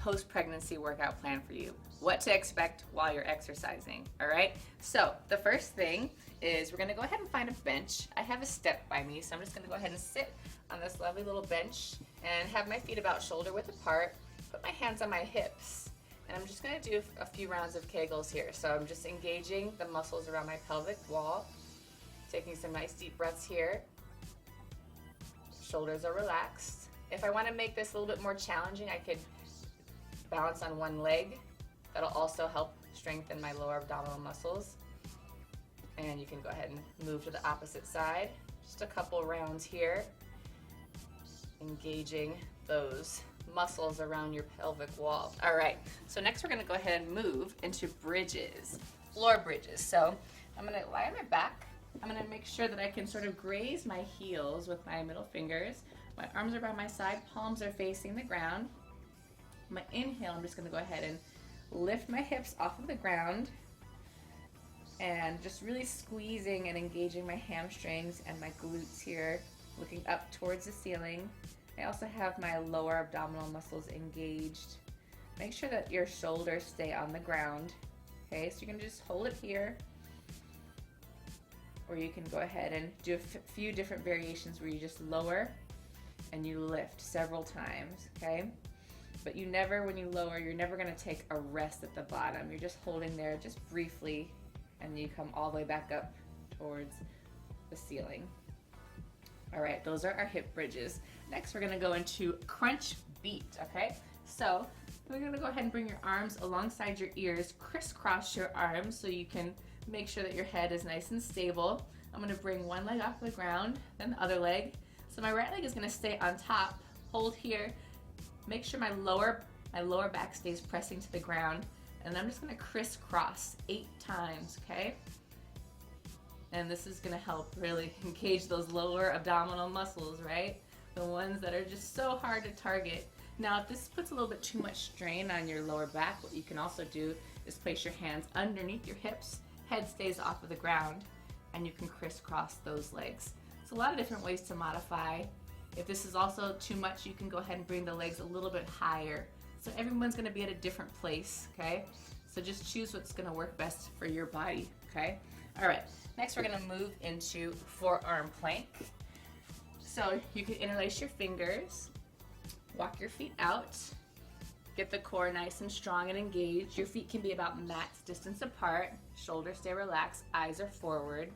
post-pregnancy workout plan for you. What to expect while you're exercising, all right? So the first thing is we're gonna go ahead and find a bench. I have a step by me, so I'm just gonna go ahead and sit on this lovely little bench and have my feet about shoulder width apart, put my hands on my hips, and I'm just gonna do a few rounds of Kegels here. So I'm just engaging the muscles around my pelvic wall, taking some nice deep breaths here. Shoulders are relaxed. If I wanna make this a little bit more challenging, I could balance on one leg. That'll also help strengthen my lower abdominal muscles. And you can go ahead and move to the opposite side. Just a couple rounds here, engaging those muscles around your pelvic wall. All right, so next we're gonna go ahead and move into bridges, floor bridges. So I'm gonna lie on my back. I'm gonna make sure that I can sort of graze my heels with my middle fingers. My arms are by my side, palms are facing the ground. My inhale, I'm just gonna go ahead and lift my hips off of the ground and just really squeezing and engaging my hamstrings and my glutes here, looking up towards the ceiling. I also have my lower abdominal muscles engaged. Make sure that your shoulders stay on the ground. Okay, so you're gonna just hold it here, or you can go ahead and do a few different variations where you just lower and you lift several times, okay? But you never, when you lower, you're never gonna take a rest at the bottom. You're just holding there just briefly, and you come all the way back up towards the ceiling. All right, those are our hip bridges. Next, we're gonna go into crunch beat, okay? So we're gonna go ahead and bring your arms alongside your ears, crisscross your arms so you can make sure that your head is nice and stable. I'm gonna bring one leg off the ground, then the other leg. So my right leg is gonna stay on top, hold here. Make sure my lower back stays pressing to the ground, and I'm just gonna crisscross 8 times, okay? And this is gonna help really engage those lower abdominal muscles, right? The ones that are just so hard to target. Now, if this puts a little bit too much strain on your lower back, what you can also do is place your hands underneath your hips, head stays off of the ground, and you can crisscross those legs. So a lot of different ways to modify. If this is also too much, you can go ahead and bring the legs a little bit higher. So everyone's gonna be at a different place, okay? So just choose what's gonna work best for your body, okay? All right, next we're gonna move into forearm plank. So you can interlace your fingers, walk your feet out, get the core nice and strong and engaged. Your feet can be about max distance apart, shoulders stay relaxed, eyes are forward.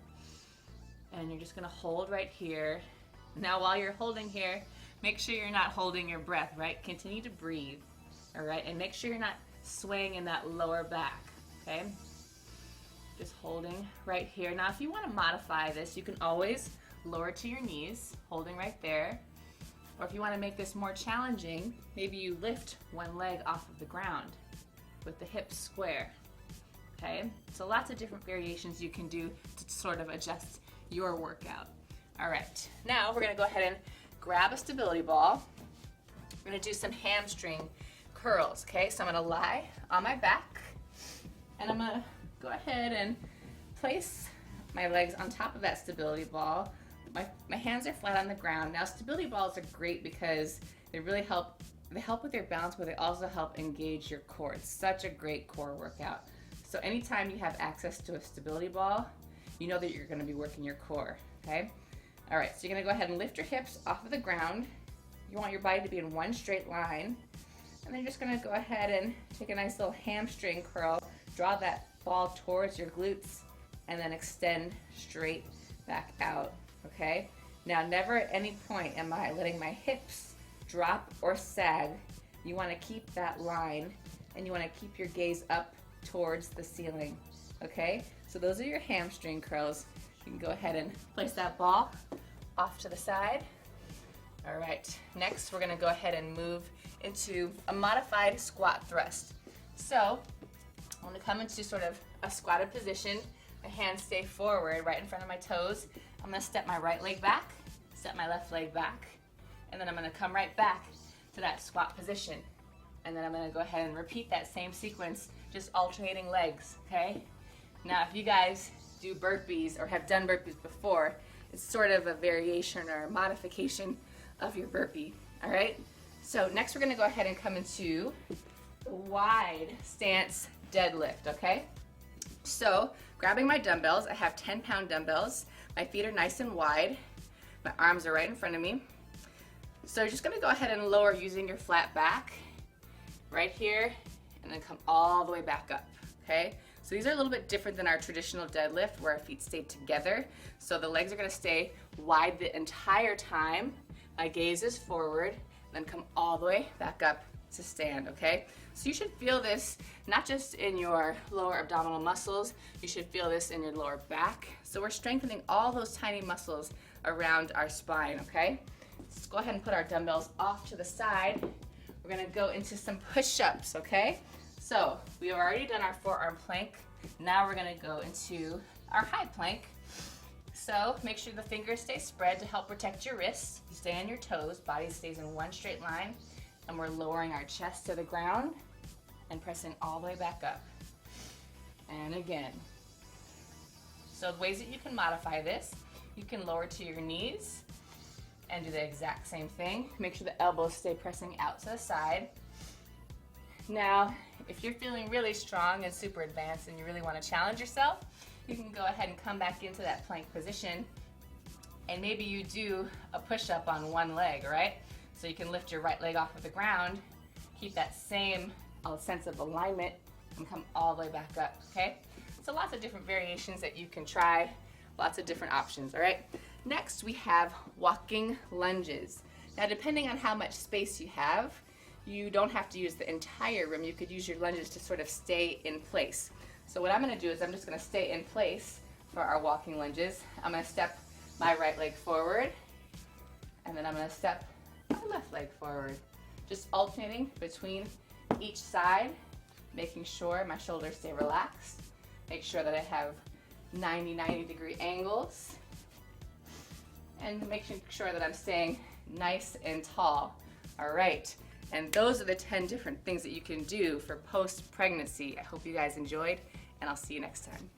And you're just gonna hold right here. Now while you're holding here, make sure you're not holding your breath, right? Continue to breathe, all right? And make sure you're not swaying in that lower back, okay? Just holding right here. Now if you wanna modify this, you can always lower to your knees, holding right there. Or if you wanna make this more challenging, maybe you lift one leg off of the ground with the hips square, okay? So lots of different variations you can do to sort of adjust your workout. All right, now we're gonna go ahead and grab a stability ball. We're gonna do some hamstring curls, okay? So I'm gonna lie on my back, and I'm gonna go ahead and place my legs on top of that stability ball. My hands are flat on the ground. Now stability balls are great because they really help, with your balance, but they also help engage your core. It's such a great core workout. So anytime you have access to a stability ball, you know that you're gonna be working your core, okay? All right, so you're gonna go ahead and lift your hips off of the ground. You want your body to be in one straight line. And then you're just gonna go ahead and take a nice little hamstring curl, draw that ball towards your glutes, and then extend straight back out, okay? Now, never at any point am I letting my hips drop or sag. You wanna keep that line, and you wanna keep your gaze up towards the ceiling, okay? So those are your hamstring curls. You can go ahead and place that ball off to the side. All right, next we're gonna go ahead and move into a modified squat thrust. So I'm gonna come into sort of a squatted position. My hands stay forward right in front of my toes. I'm gonna step my right leg back, step my left leg back, and then I'm gonna come right back to that squat position. And then I'm gonna go ahead and repeat that same sequence, just alternating legs, okay? Now, if you guys do burpees or have done burpees before, it's sort of a variation or a modification of your burpee, all right? So next we're gonna go ahead and come into wide stance deadlift, okay? So, grabbing my dumbbells, I have 10-pound dumbbells. My feet are nice and wide. My arms are right in front of me. So you're just gonna go ahead and lower using your flat back right here, and then come all the way back up, okay? So these are a little bit different than our traditional deadlift where our feet stay together. So the legs are gonna stay wide the entire time. My gaze is forward, then come all the way back up to stand, okay? So you should feel this not just in your lower abdominal muscles, you should feel this in your lower back. So we're strengthening all those tiny muscles around our spine, okay? Let's go ahead and put our dumbbells off to the side. We're gonna go into some push-ups, okay? So we've already done our forearm plank. Now we're gonna go into our high plank. So make sure the fingers stay spread to help protect your wrists. You stay on your toes, body stays in one straight line, and we're lowering our chest to the ground and pressing all the way back up. And again. So the ways that you can modify this, you can lower to your knees and do the exact same thing. Make sure the elbows stay pressing out to the side. Now, if you're feeling really strong and super advanced and you really want to challenge yourself, you can go ahead and come back into that plank position, and maybe you do a push-up on one leg, right? So you can lift your right leg off of the ground, keep that same sense of alignment, and come all the way back up, okay? So lots of different variations that you can try, lots of different options, all right? Next, we have walking lunges. Now, depending on how much space you have, you don't have to use the entire room. You could use your lunges to sort of stay in place. So what I'm gonna do is I'm just gonna stay in place for our walking lunges. I'm gonna step my right leg forward, and then I'm gonna step my left leg forward. Just alternating between each side, making sure my shoulders stay relaxed. Make sure that I have 90-degree angles, and making sure that I'm staying nice and tall. All right, and those are the 10 different things that you can do for post-pregnancy. I hope you guys enjoyed, and I'll see you next time.